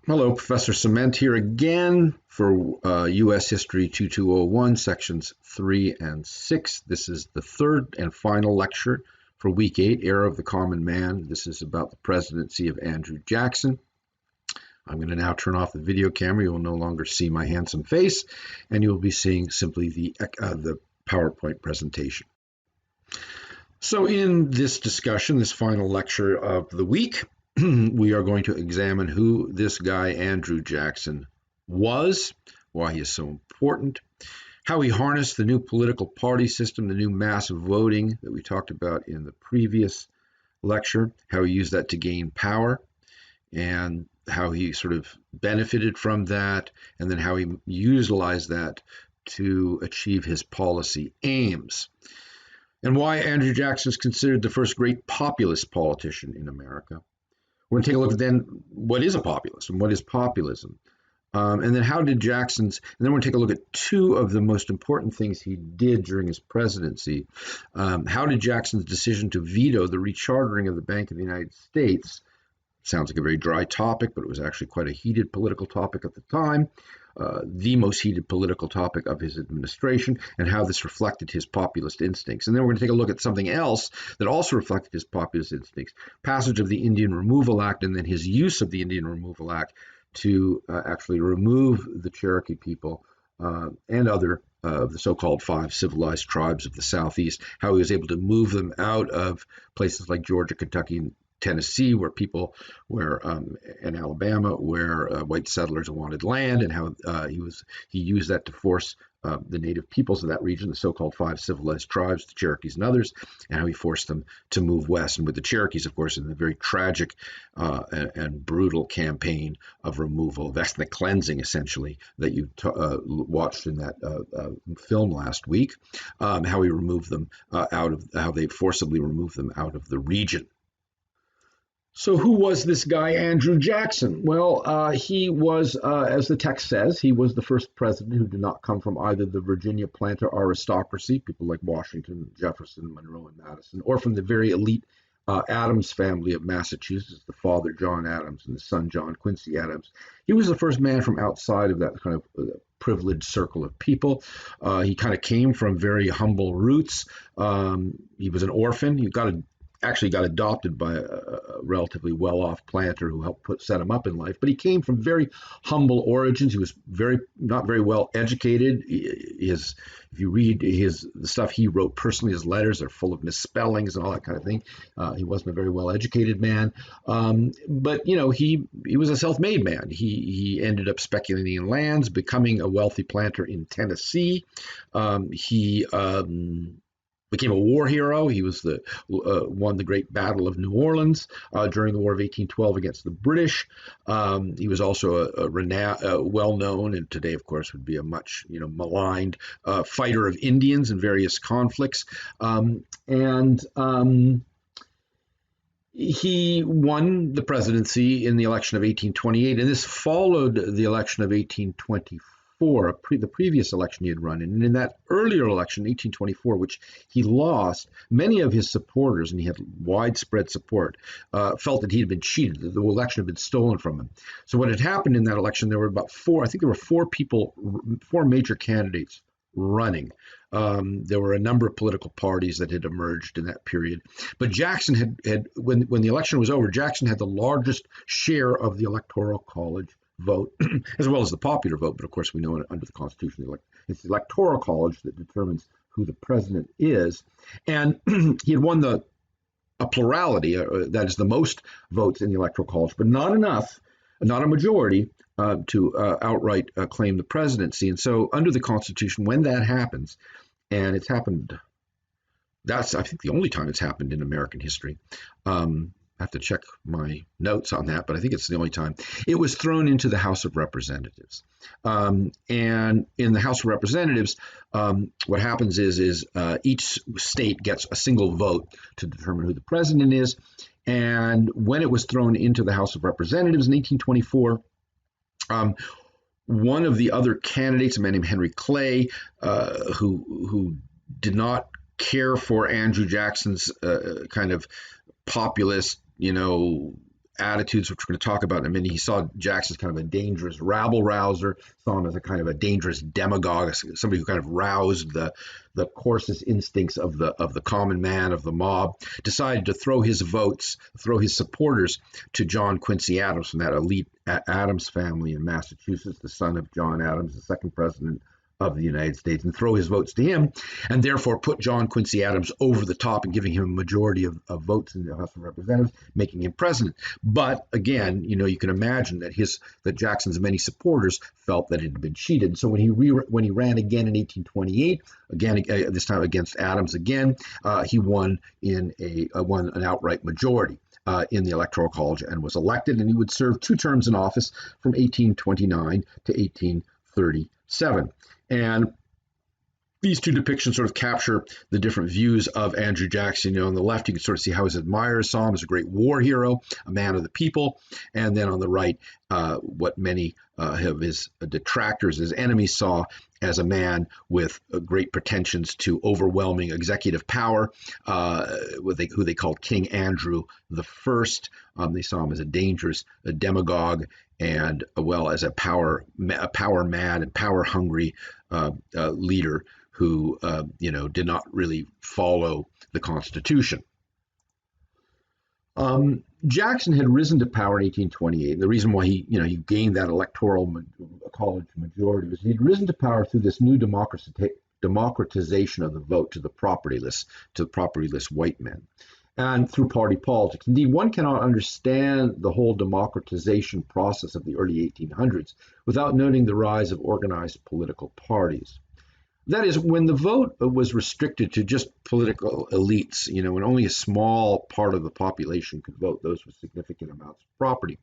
Hello, Professor Cement here again for U.S. History 2201, Sections 3 and 6. This is the third and final lecture for Week 8, Era of the Common Man. This is about the presidency of Andrew Jackson. I'm going to now turn off the video camera. You will no longer see my handsome face, and you will be seeing simply the PowerPoint presentation. So in this discussion, this final lecture of the week, we are going to examine who this guy Andrew Jackson was, why he is so important, how he harnessed the new political party system, the new massive voting that we talked about in the previous lecture, how he used that to gain power, and how he sort of benefited from that, and then how he utilized that to achieve his policy aims, and why Andrew Jackson is considered the first great populist politician in America. We're going to take a look at then what is a populist and what is populism. And then how did Jackson's, and then we're going to take a look at two of the most important things he did during his presidency. How did Jackson's decision to veto the rechartering of the Bank of the United States, sounds like a very dry topic, but it was actually quite a heated political topic at the time, the most heated political topic of his administration, and how this reflected his populist instincts. And then we're going to take a look at something else that also reflected his populist instincts, passage of the Indian Removal Act, and then his use of the Indian Removal Act to actually remove the Cherokee people and other of the so-called 5 civilized tribes of the Southeast, how he was able to move them out of places like Georgia, Kentucky, and Tennessee, where people were, in Alabama, where white settlers wanted land, and how he used that to force the native peoples of that region, the so-called 5 civilized tribes, the Cherokees and others, and how he forced them to move west. And with the Cherokees, of course, in the very tragic and brutal campaign of removal, of ethnic cleansing, essentially, that you watched in that film last week, how he removed them how they forcibly removed them out of the region. So who was this guy, Andrew Jackson? Well, he was, as the text says, he was the first president who did not come from either the Virginia planter aristocracy, people like Washington, Jefferson, Monroe, and Madison, or from the very elite Adams family of Massachusetts, the father John Adams and the son John Quincy Adams. He was the first man from outside of that kind of privileged circle of people. He kind of came from very humble roots. He was an orphan. He actually got adopted by a relatively well-off planter who helped set him up in life, but he came from very humble origins. He was not very well educated. If you read the stuff he wrote personally, his letters are full of misspellings and all that kind of thing. He wasn't a very well-educated man, but he was a self-made man. He ended up speculating in lands, becoming a wealthy planter in Tennessee. He became a war hero. He was won the Great Battle of New Orleans during the War of 1812 against the British. He was also a well-known, and today, of course, would be a much maligned fighter of Indians in various conflicts. He won the presidency in the election of 1828, and this followed the election of 1824. The previous election he had run in. And in that earlier election, 1824, which he lost, many of his supporters, and he had widespread support, felt that he had been cheated, that the election had been stolen from him. So what had happened in that election, there were about four major candidates running. There were a number of political parties that had emerged in that period. But Jackson had when the election was over, Jackson had the largest share of the Electoral College vote, as well as the popular vote. But of course, we know under the Constitution, it's the Electoral College that determines who the president is. And he had won a plurality, that is the most votes in the Electoral College, but not enough, not a majority, to outright claim the presidency. And so under the Constitution, when that happens, and it's happened, that's, I think, the only time it's happened in American history. I have to check my notes on that, but I think it's the only time. It was thrown into the House of Representatives. And in the House of Representatives, what happens is each state gets a single vote to determine who the president is. And when it was thrown into the House of Representatives in 1824, one of the other candidates, a man named Henry Clay, who did not care for Andrew Jackson's kind of populist, attitudes, which we're going to talk about in a minute. He saw Jackson as kind of a dangerous rabble rouser, saw him as a kind of a dangerous demagogue, somebody who kind of roused the coarsest instincts of the common man, of the mob. Decided to throw his supporters to John Quincy Adams from that elite Adams family in Massachusetts, the son of John Adams, the second president of the United States, and throw his votes to him, and therefore put John Quincy Adams over the top and giving him a majority of votes in the House of Representatives, making him president. But again, you can imagine that Jackson's many supporters felt that it had been cheated. And so when he ran again in 1828, again this time against Adams again, he won won an outright majority in the Electoral College and was elected, and he would serve 2 terms in office from 1829 to 1837. And these 2 depictions sort of capture the different views of Andrew Jackson. On the left, you can sort of see how his admirers saw him as a great war hero, a man of the people. And then on the right, what many of his detractors, his enemies, saw as a man with great pretensions to overwhelming executive power, who they called King Andrew I. They saw him as a dangerous demagogue and, as a power mad and power hungry leader who did not really follow the Constitution. Jackson had risen to power in 1828. And the reason why he gained that electoral college majority was he'd risen to power through this new democratization of the vote to the propertyless white men, and through party politics. Indeed, one cannot understand the whole democratization process of the early 1800s without noting the rise of organized political parties. That is, when the vote was restricted to just political elites, when only a small part of the population could vote, those with significant amounts of property.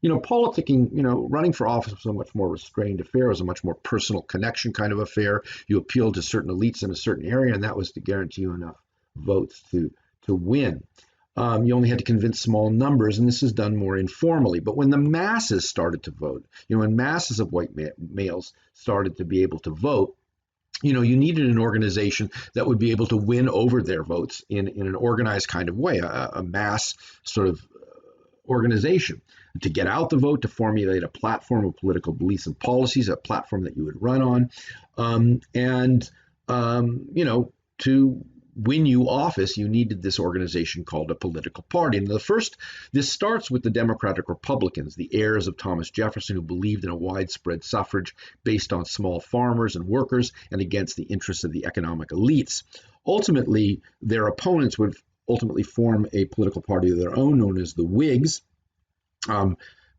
Politicking, running for office was a much more restrained affair. It was a much more personal connection kind of affair. You appealed to certain elites in a certain area, and that was to guarantee you enough votes to win. You only had to convince small numbers, and this is done more informally. But when the masses started to vote, when masses of white males started to be able to vote, you needed an organization that would be able to win over their votes in an organized kind of way, a mass sort of organization to get out the vote, to formulate a platform of political beliefs and policies, a platform that you would run on, and to win you office, you needed this organization called a political party. And this starts with the Democratic Republicans, the heirs of Thomas Jefferson, who believed in a widespread suffrage based on small farmers and workers and against the interests of the economic elites. Ultimately, their opponents would form a political party of their own, known as the Whigs,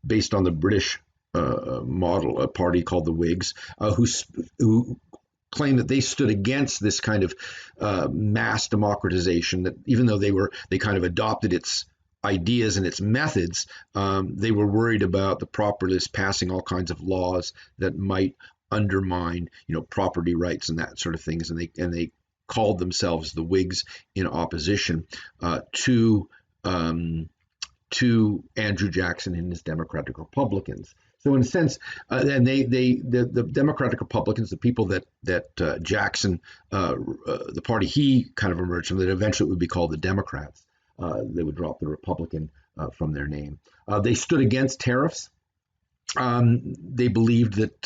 based on the British model, a party called the Whigs, who claim that they stood against this kind of mass democratization, that even though they kind of adopted its ideas and its methods, they were worried about the propertists passing all kinds of laws that might undermine, property rights and that sort of things. And they called themselves the Whigs in opposition to Andrew Jackson and his Democratic Republicans. So in a sense, and the Democratic Republicans, the people that Jackson, the party he kind of emerged from, that eventually would be called the Democrats, they would drop the Republican from their name. They stood against tariffs. They believed that,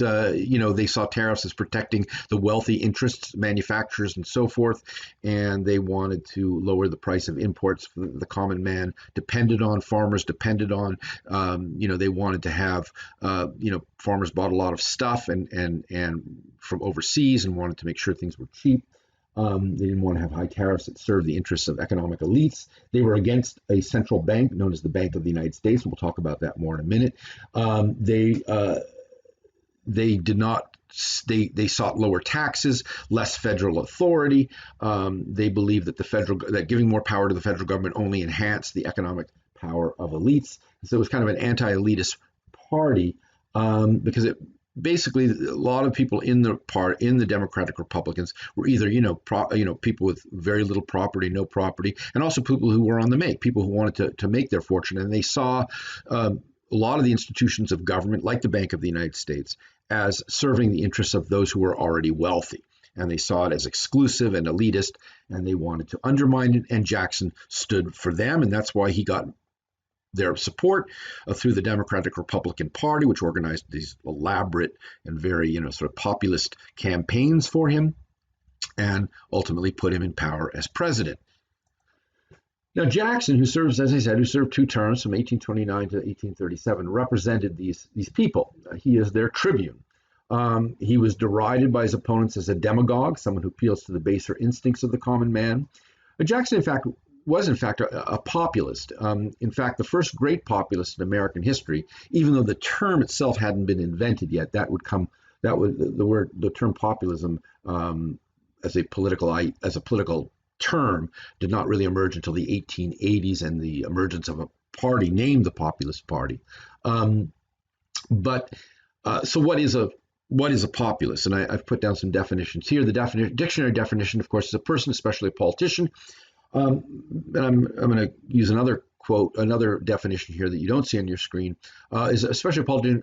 they saw tariffs as protecting the wealthy interests, manufacturers, and so forth, and they wanted to lower the price of imports for the common man depended on, farmers depended on. They wanted to have, farmers bought a lot of stuff and from overseas and wanted to make sure things were cheap. They didn't want to have high tariffs that served the interests of economic elites. They were against a central bank known as the Bank of the United States. We'll talk about that more in a minute. They did not. They sought lower taxes, less federal authority. They believed that that giving more power to the federal government only enhanced the economic power of elites. So it was kind of an anti-elitist party because it. Basically, a lot of people in the Democratic Republicans were either, people with very little property, no property, and also people who were on the make, people who wanted to make their fortune. And they saw a lot of the institutions of government, like the Bank of the United States, as serving the interests of those who were already wealthy. And they saw it as exclusive and elitist, and they wanted to undermine it. And Jackson stood for them, and that's why he got their support through the Democratic Republican Party, which organized these elaborate and very, sort of populist campaigns for him, and ultimately put him in power as president. Now, Jackson, who serves, as I said, who served 2 terms from 1829 to 1837, represented these people. He is their tribune. He was derided by his opponents as a demagogue, someone who appeals to the baser instincts of the common man. But Jackson, was in fact a populist. In fact, the first great populist in American history, even though the term itself hadn't been invented yet, the term populism as a political term did not really emerge until the 1880s and the emergence of a party named the Populist Party. So what is a populist? And I've put down some definitions here. The dictionary definition, of course, is a person, especially a politician. And I'm going to use another definition here that you don't see on your screen, is especially a politician.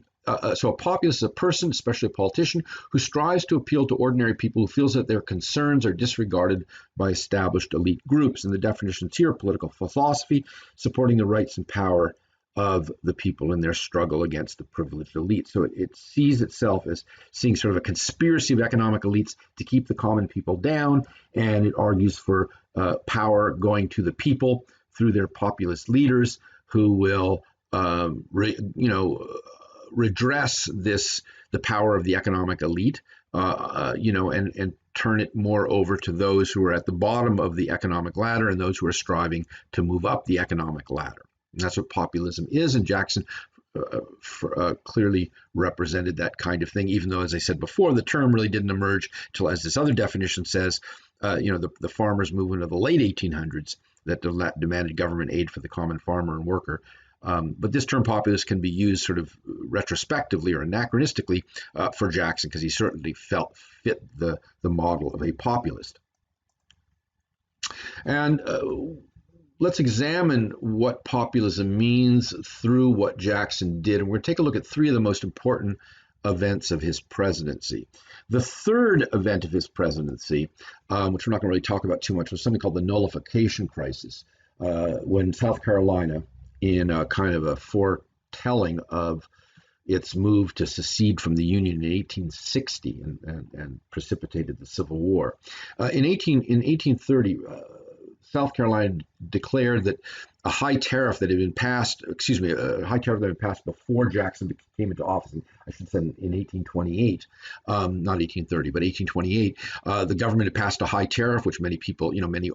So a populist is a person, especially a politician, who strives to appeal to ordinary people, who feels that their concerns are disregarded by established elite groups. And the definitions here are political philosophy, supporting the rights and power of the people in their struggle against the privileged elite. So it sees itself as seeing sort of a conspiracy of economic elites to keep the common people down, and it argues for power going to the people through their populist leaders who will, redress the power of the economic elite, and turn it more over to those who are at the bottom of the economic ladder and those who are striving to move up the economic ladder. And that's what populism is, and Jackson clearly represented that kind of thing, even though, as I said before, the term really didn't emerge till, as this other definition says, the farmers' movement of the late 1800s that demanded government aid for the common farmer and worker. But this term populist can be used sort of retrospectively or anachronistically for Jackson, because he certainly fit the model of a populist. And let's examine what populism means through what Jackson did. And we're going to take a look at 3 of the most important events of his presidency. The third event of his presidency, which we're not going to really talk about too much, was something called the nullification crisis, when South Carolina, in a kind of a foretelling of its move to secede from the Union in 1860 and precipitated the Civil War. In 1830, South Carolina declared that a high tariff that had been passed before Jackson came into office, I should say in 1828, not 1830, but 1828, the government had passed a high tariff, which many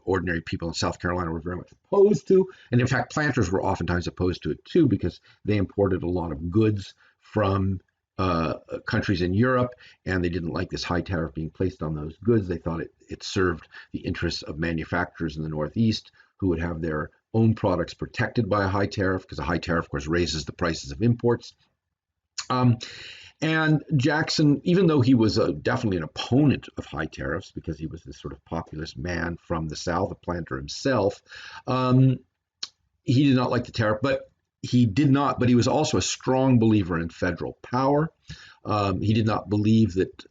ordinary people in South Carolina were very much opposed to. And in fact, planters were oftentimes opposed to it too, because they imported a lot of goods from countries in Europe, and they didn't like this high tariff being placed on those goods. They thought it served the interests of manufacturers in the Northeast, who would have their own products protected by a high tariff, because a high tariff, of course, raises the prices of imports. And Jackson, even though he was definitely an opponent of high tariffs, because he was this sort of populist man from the South, a planter himself, he did not like the tariff, but he was also a strong believer in federal power. He did not believe that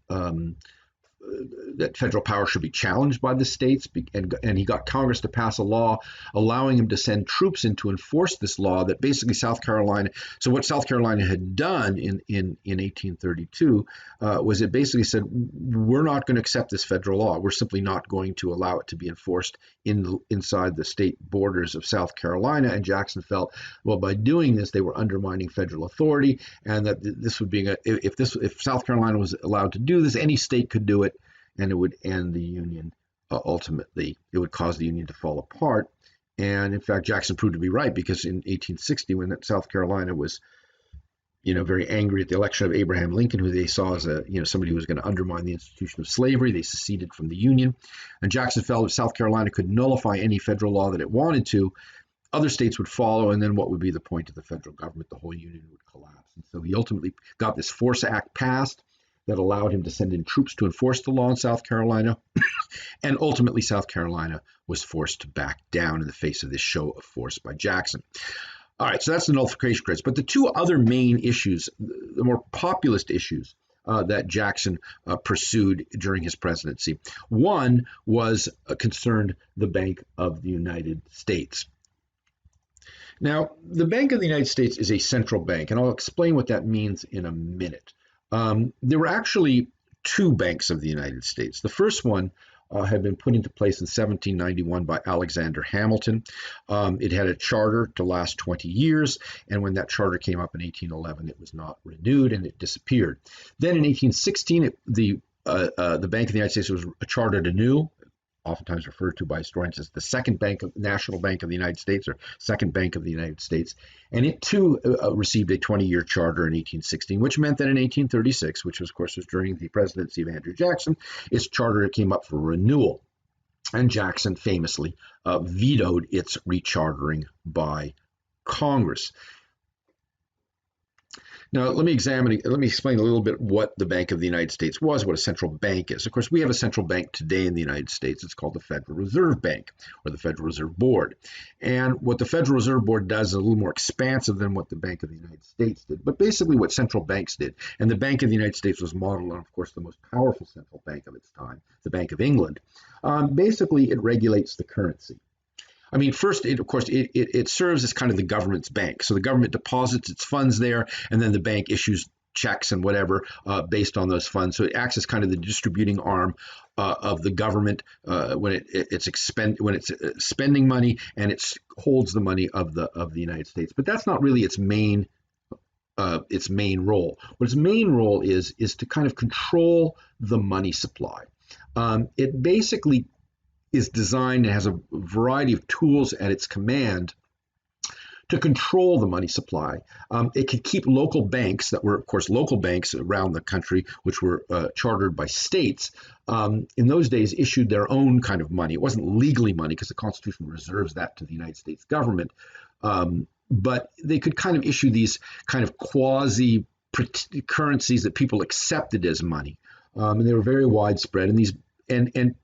federal power should be challenged by the states, and he got Congress to pass a law allowing him to send troops in to enforce this law that basically what South Carolina had done in 1832 was it basically said, we're not going to accept this federal law. We're simply not going to allow it to be enforced inside the state borders of South Carolina. And Jackson felt, well, by doing this, they were undermining federal authority, and that this would be if South Carolina was allowed to do this, any state could do it, and it would end the Union. Ultimately, it would cause the Union to fall apart. And in fact, Jackson proved to be right, because in 1860, when South Carolina was, very angry at the election of Abraham Lincoln, who they saw as somebody who was going to undermine the institution of slavery, they seceded from the Union. And Jackson felt if South Carolina could nullify any federal law that it wanted to, other states would follow, and then what would be the point of the federal government? The whole Union would collapse. And so he ultimately got this Force Act passed that allowed him to send in troops to enforce the law in South Carolina. And ultimately, South Carolina was forced to back down in the face of this show of force by Jackson. All right, so that's the nullification crisis. But the 2 other main issues, the more populist issues that Jackson pursued during his presidency, one was concerned the Bank of the United States. Now, the Bank of the United States is a central bank, and I'll explain what that means in a minute. There were actually two banks of the United States. The first one had been put into place in 1791 by Alexander Hamilton. It had a charter to last 20 years, and when that charter came up in 1811, it was not renewed and it disappeared. Then in 1816, the Bank of the United States was chartered anew, oftentimes referred to by historians as the second bank of National Bank of the United States, or Second Bank of the United States. And it too received a 20-year charter in 1816, which meant that in 1836, which of course was during the presidency of Andrew Jackson, its charter came up for renewal. And Jackson famously vetoed its rechartering by Congress. Now, let me explain a little bit what the Bank of the United States was, what a central bank is. Of course, we have a central bank today in the United States. It's called the Federal Reserve Bank, or the Federal Reserve Board. And what the Federal Reserve Board does is a little more expansive than what the Bank of the United States did, but basically what central banks did. And the Bank of the United States was modeled on, of course, the most powerful central bank of its time, the Bank of England. Basically, it regulates the currency. I mean, first, of course, it serves as kind of the government's bank. So the government deposits its funds there, and then the bank issues checks and whatever based on those funds. So it acts as kind of the distributing arm of the government when it's spending money, and it holds the money of the United States. But that's not really its main role. What its main role is to kind of control the money supply. It basically is designed and has a variety of tools at its command to control the money supply. It could keep local banks that were, of course, local banks around the country, which were chartered by states, in those days issued their own kind of money. It wasn't legally money because the Constitution reserves that to the United States government. But they could kind of issue these kind of quasi currencies that people accepted as money. And they were very widespread. And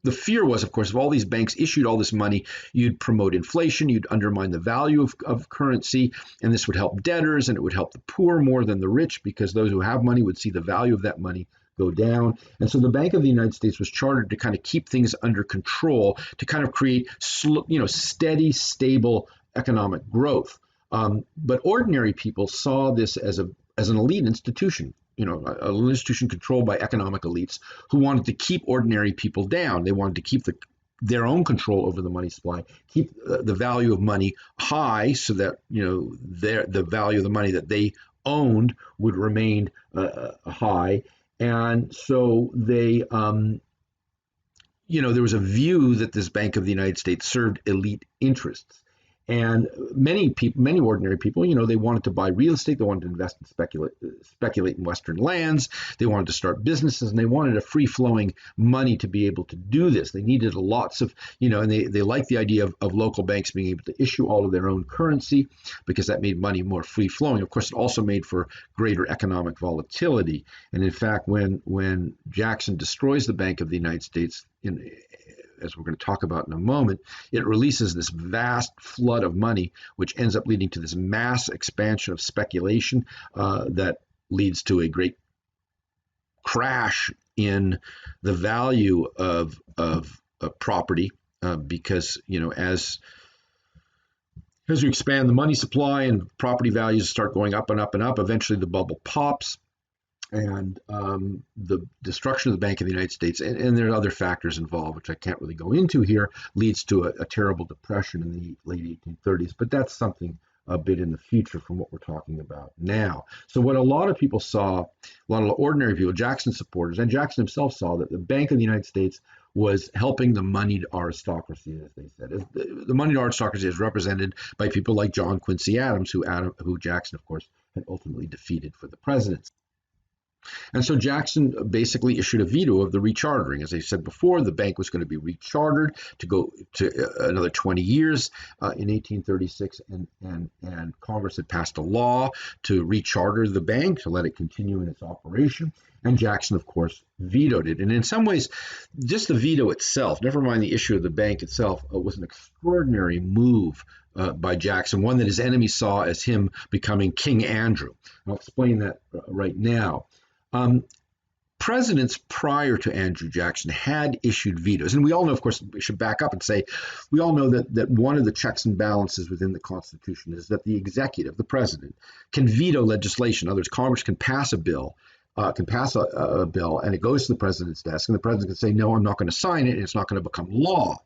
the fear was, of course, if all these banks issued all this money, you'd promote inflation, you'd undermine the value of currency, and this would help debtors, and it would help the poor more than the rich, because those who have money would see the value of that money go down. And so the Bank of the United States was chartered to kind of keep things under control, to kind of create steady, stable economic growth. But ordinary people saw this as an elite institution. An institution controlled by economic elites who wanted to keep ordinary people down. They wanted to keep their own control over the money supply, keep the value of money high, so that the value of the money that they owned would remain high. And so they, there was a view that this Bank of the United States served elite interests. And many ordinary people, they wanted to buy real estate, they wanted to invest and speculate in Western lands, they wanted to start businesses, and they wanted a free-flowing money to be able to do this. They needed lots of, and they liked the idea of local banks being able to issue all of their own currency, because that made money more free-flowing. Of course, it also made for greater economic volatility. And in fact, when Jackson destroys the Bank of the United States, as we're going to talk about in a moment, it releases this vast flood of money, which ends up leading to this mass expansion of speculation that leads to a great crash in the value of property, because as you expand the money supply and property values start going up and up and up, eventually the bubble pops. And the destruction of the Bank of the United States, and there are other factors involved, which I can't really go into here, leads to a terrible depression in the late 1830s. But that's something a bit in the future from what we're talking about now. So what a lot of people saw, a lot of ordinary people, Jackson supporters, and Jackson himself saw that the Bank of the United States was helping the moneyed aristocracy, as they said. The moneyed aristocracy is represented by people like John Quincy Adams, who Jackson, of course, had ultimately defeated for the presidency. And so Jackson basically issued a veto of the rechartering. As I said before, the bank was going to be rechartered to go to another 20 years in 1836, and Congress had passed a law to recharter the bank, to let it continue in its operation. And Jackson, of course, vetoed it. And in some ways, just the veto itself, never mind the issue of the bank itself, was an extraordinary move by Jackson, one that his enemies saw as him becoming King Andrew. And I'll explain that right now. presidents prior to Andrew Jackson had issued vetoes. And we all know, of course, we should back up and say, we all know that one of the checks and balances within the Constitution is that the executive, the president, can veto legislation. In other words, Congress can pass a bill, and it goes to the president's desk, and the president can say, no, I'm not going to sign it, and it's not going to become law.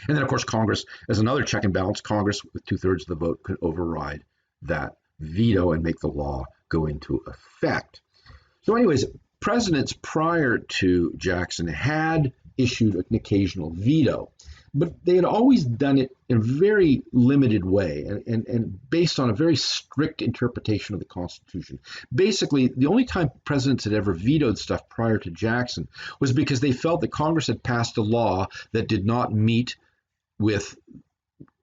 And then, of course, Congress, as another check and balance, Congress, with 2/3 of the vote, could override that veto and make the law go into effect. So anyways, presidents prior to Jackson had issued an occasional veto, but they had always done it in a very limited way and based on a very strict interpretation of the Constitution. Basically, the only time presidents had ever vetoed stuff prior to Jackson was because they felt that Congress had passed a law that did not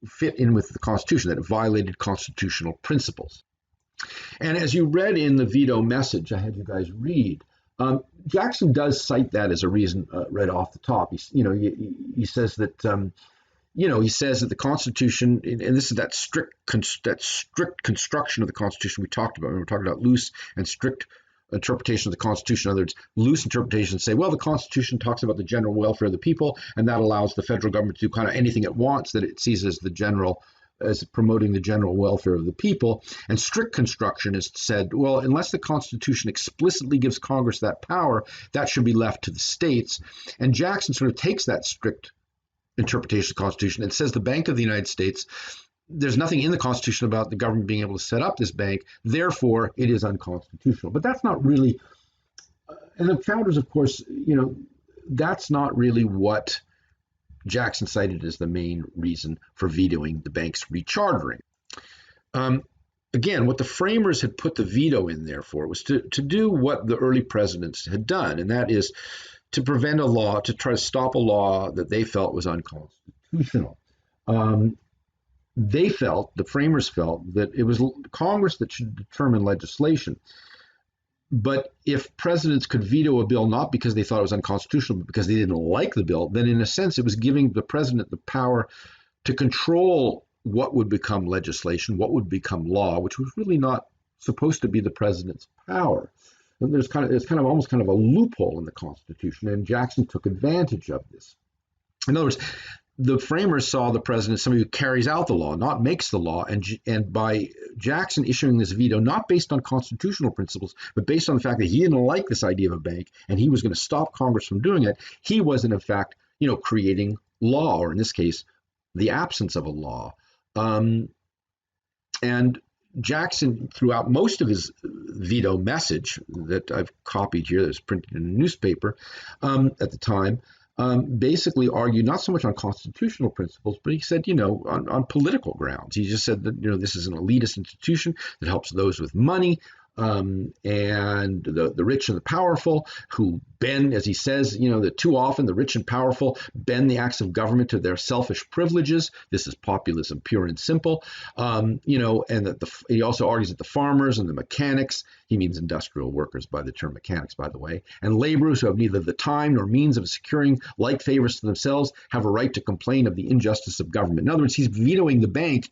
fit in with the Constitution, that it violated constitutional principles. And as you read in the veto message, I had you guys read, Jackson does cite that as a reason right off the top. He says that he says that the Constitution, and this is that strict construction of the Constitution we talked about. We're talking about loose and strict interpretation of the Constitution. In other words, loose interpretations say, well, the Constitution talks about the general welfare of the people, and that allows the federal government to do kind of anything it wants that it sees as promoting the general welfare of the people. And strict construction is said, well, unless the Constitution explicitly gives Congress that power, that should be left to the states. And Jackson sort of takes that strict interpretation of the Constitution and says the Bank of the United States, there's nothing in the Constitution about the government being able to set up this bank, therefore it is unconstitutional. But that's not really, and the founders, of course, that's not really what Jackson cited as the main reason for vetoing the bank's rechartering. Again, what the framers had put the veto in there for was to do what the early presidents had done, and that is to prevent a law, to try to stop a law that they felt was unconstitutional. The framers felt that it was Congress that should determine legislation. But if presidents could veto a bill not because they thought it was unconstitutional, but because they didn't like the bill, then in a sense it was giving the president the power to control what would become legislation, what would become law, which was really not supposed to be the president's power. And there's almost a loophole in the Constitution, and Jackson took advantage of this. In other words, the framers saw the president as somebody who carries out the law, not makes the law. And by Jackson issuing this veto, not based on constitutional principles, but based on the fact that he didn't like this idea of a bank and he was going to stop Congress from doing it, he was in effect, creating law, or in this case, the absence of a law. And Jackson, throughout most of his veto message that I've copied here, that was printed in a newspaper at the time, basically argued not so much on constitutional principles, but he said, on political grounds. He just said that, this is an elitist institution that helps those with money, and the rich and the powerful who bend, as he says, that too often the rich and powerful bend the acts of government to their selfish privileges. This is populism, pure and simple. And that he also argues that the farmers and the mechanics, he means industrial workers by the term mechanics, by the way, and laborers who have neither the time nor means of securing like favors to themselves have a right to complain of the injustice of government. In other words, he's vetoing the bank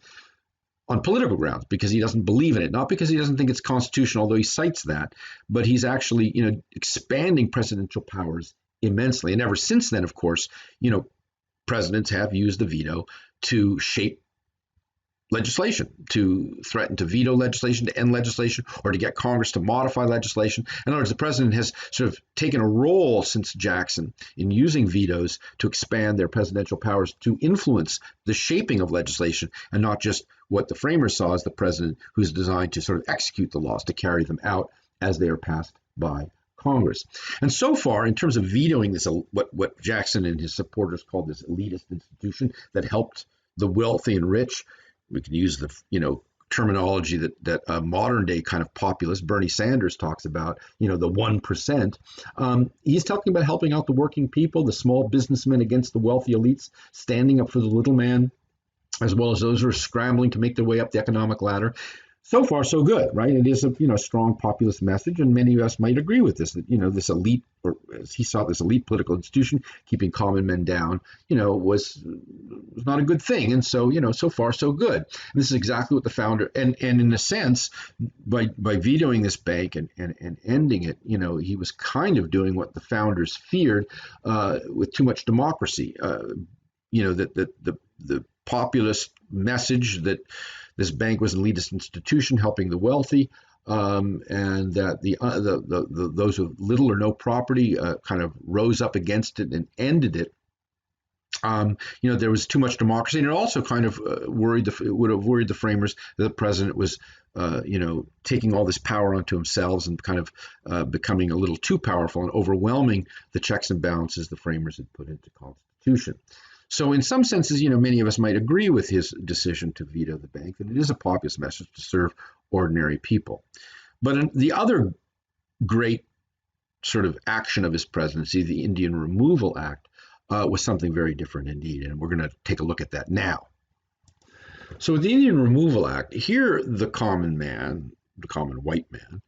on political grounds because he doesn't believe in it, not because he doesn't think it's constitutional, although he cites that, but he's actually, expanding presidential powers immensely. And ever since then, of course, presidents have used the veto to shape legislation, to threaten to veto legislation, to end legislation, or to get Congress to modify legislation. In other words, the president has sort of taken a role since Jackson in using vetoes to expand their presidential powers to influence the shaping of legislation, and not just what the framers saw as the president who's designed to sort of execute the laws, to carry them out as they are passed by Congress. And so far, in terms of vetoing this, what Jackson and his supporters called this elitist institution that helped the wealthy and rich, we can use the terminology that a modern day kind of populist Bernie Sanders talks about, the 1%. He's talking about helping out the working people, the small businessmen against the wealthy elites, standing up for the little man, as well as those who are scrambling to make their way up the economic ladder. So far, so good, right? It is a strong populist message, and many of us might agree with this. That this elite, or as he saw this elite political institution, keeping common men down, was not a good thing. And so so far so good. And this is exactly what the founder, and in a sense, by vetoing this bank and ending it, he was kind of doing what the founders feared with too much democracy. That the populist message that this bank was an elitist institution helping the wealthy, and that those with little or no property kind of rose up against it and ended it. There was too much democracy, and it also kind of would have worried the framers that the president was, taking all this power onto himself and kind of becoming a little too powerful and overwhelming the checks and balances the framers had put into the Constitution. So in some senses, many of us might agree with his decision to veto the bank, that it is a populist message to serve ordinary people. But the other great sort of action of his presidency, the Indian Removal Act, was something very different indeed. And we're going to take a look at that now. So with the Indian Removal Act, here the common man, the common white man,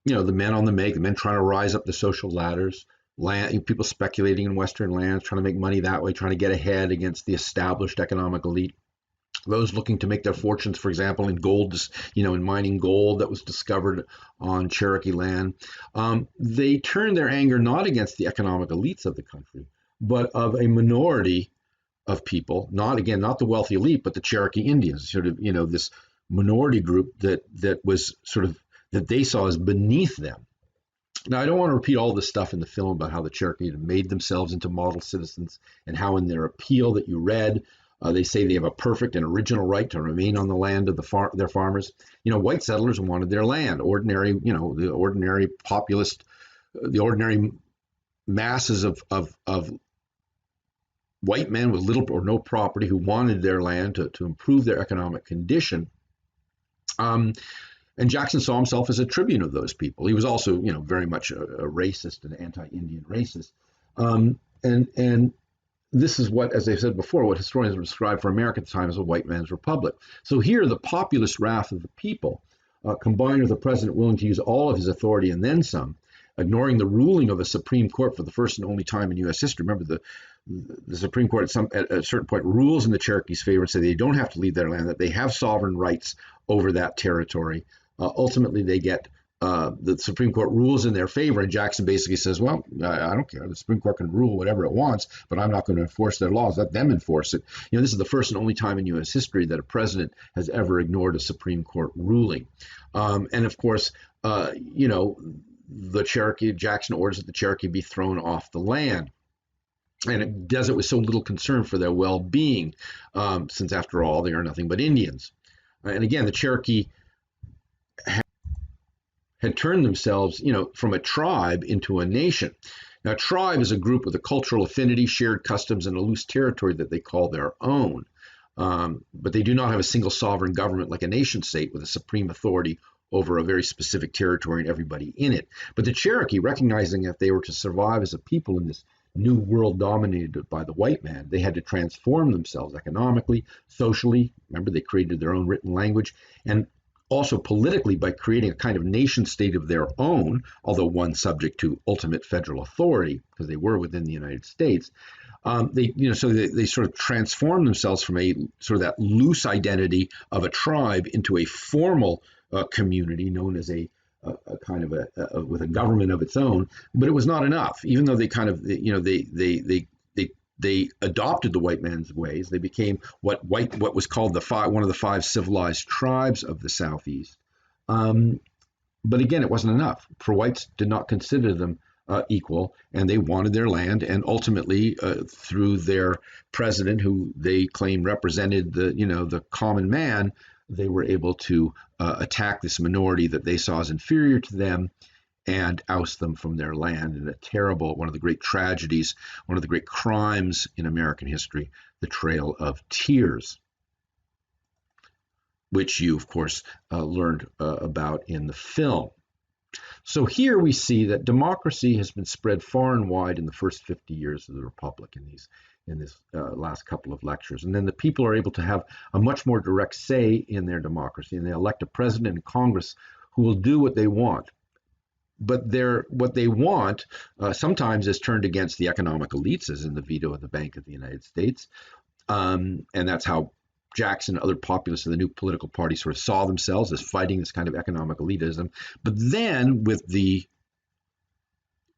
the men on the make, the men trying to rise up the social ladders, people speculating in Western lands, trying to make money that way, trying to get ahead against the established economic elite. Those looking to make their fortunes, for example, in gold, in mining gold that was discovered on Cherokee land. They turned their anger not against the economic elites of the country, but of a minority of people, not the wealthy elite, but the Cherokee Indians, sort of, this minority group that was sort of, that they saw as beneath them. Now, I don't want to repeat all this stuff in the film about how the Cherokee had made themselves into model citizens, and how in their appeal that you read, they say they have a perfect and original right to remain on the land of their farmers. White settlers wanted their land. Ordinary, the ordinary populist, the ordinary masses of white men with little or no property who wanted their land to improve their economic condition. And Jackson saw himself as a tribune of those people. He was also, very much a racist, an anti-Indian racist. And this is what, as I said before, what historians have described for America at the time as a white man's republic. So here, the populist wrath of the people, combined with a president willing to use all of his authority and then some, ignoring the ruling of a Supreme Court for the first and only time in U.S. history. Remember, the Supreme Court at a certain point rules in the Cherokees' favor and say they don't have to leave their land, that they have sovereign rights over that territory. Ultimately, they get the Supreme Court rules in their favor, and Jackson basically says, well, I don't care. The Supreme Court can rule whatever it wants, but I'm not going to enforce their laws. Let them enforce it. This is the first and only time in U.S. history that a president has ever ignored a Supreme Court ruling. And of course, the Cherokee, Jackson orders that the Cherokee be thrown off the land. And it does it with so little concern for their well-being, since after all, they are nothing but Indians. And again, the Cherokee had turned themselves, from a tribe into a nation. Now, a tribe is a group with a cultural affinity, shared customs, and a loose territory that they call their own. But they do not have a single sovereign government like a nation state with a supreme authority over a very specific territory and everybody in it. But the Cherokee, recognizing that they were to survive as a people in this new world dominated by the white man, they had to transform themselves economically, socially. Remember, they created their own written language, and also politically by creating a kind of nation state of their own, although one subject to ultimate federal authority because they were within the United States. They sort of transformed themselves from a sort of that loose identity of a tribe into a formal community known as a kind of with a government of its own. But it was not enough, even though they kind of they adopted the white man's ways. They became what was called one of the five civilized tribes of the Southeast. But again, it wasn't enough. For whites did not consider them equal, and they wanted their land. And ultimately, through their president, who they claim represented the common man, they were able to attack this minority that they saw as inferior to them and oust them from their land in a terrible, one of the great tragedies, one of the great crimes in American history, the Trail of Tears, which you, of course, learned about in the film. So here we see that democracy has been spread far and wide in the first 50 years of the Republic in these in this last couple of lectures. And then the people are able to have a much more direct say in their democracy, and they elect a president and Congress who will do what they want. But what they want sometimes is turned against the economic elites, as in the veto of the Bank of the United States. And that's how Jackson and other populists of the new political party sort of saw themselves, as fighting this kind of economic elitism. But then with the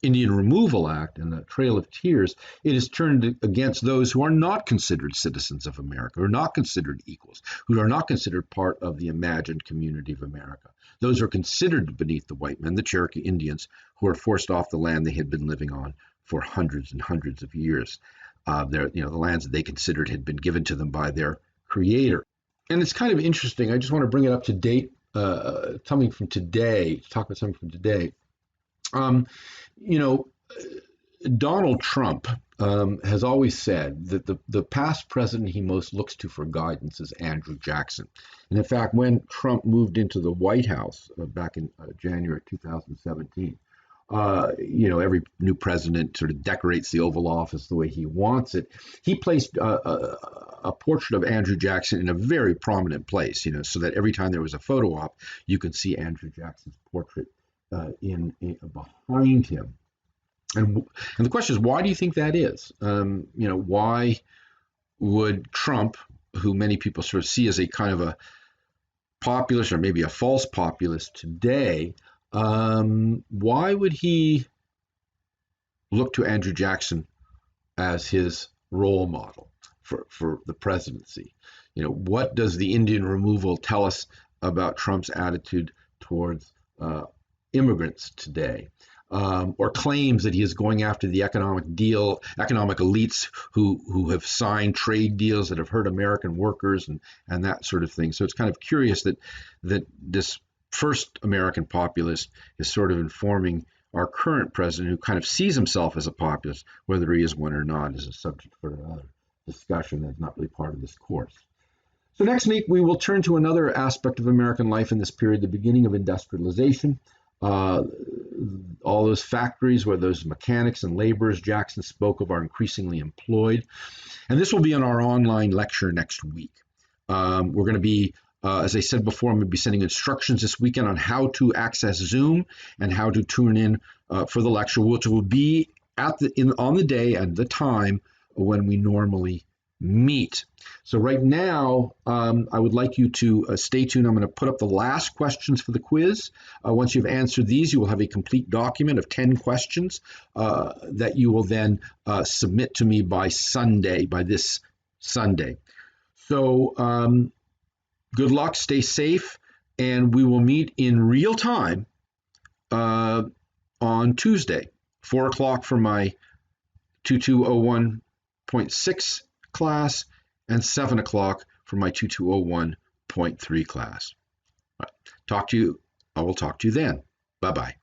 Indian Removal Act and the Trail of Tears, it is turned against those who are not considered citizens of America, who are not considered equals, who are not considered part of the imagined community of America. Those who are considered beneath the white men, the Cherokee Indians, who are forced off the land they had been living on for hundreds and hundreds of years. The lands that they considered had been given to them by their creator. And it's kind of interesting. I just want to bring it up to date, something from today, to talk about something from today. You know, Donald Trump has always said that the past president he most looks to for guidance is Andrew Jackson. And in fact, when Trump moved into the White House back in January 2017, every new president sort of decorates the Oval Office the way he wants it. He placed a portrait of Andrew Jackson in a very prominent place, so that every time there was a photo op, you could see Andrew Jackson's portrait behind him. And the question is, why do you think that is? Why would Trump, who many people sort of see as a kind of a populist or maybe a false populist today, why would he look to Andrew Jackson as his role model for the presidency? What does the Indian removal tell us about Trump's attitude towards immigrants today? Or claims that he is going after the economic elites who have signed trade deals that have hurt American workers and that sort of thing. So it's kind of curious that this first American populist is sort of informing our current president, who kind of sees himself as a populist. Whether he is one or not is a subject for another discussion. That's not really part of this course. So next week, we will turn to another aspect of American life in this period, the beginning of industrialization. All those factories where those mechanics and laborers Jackson spoke of are increasingly employed. And this will be in our online lecture next week. We're going to be, as I said before, I'm going to be sending instructions this weekend on how to access Zoom and how to tune in for the lecture, which will be on the day and the time when we normally meet. So right now, I would like you to stay tuned. I'm going to put up the last questions for the quiz. Once you've answered these, you will have a complete document of 10 questions that you will then submit to me by this Sunday. So good luck, stay safe, and we will meet in real time on Tuesday, 4 o'clock for my 2201.6 class and 7 o'clock for my 2201.3 class. I will talk to you then. Bye-bye.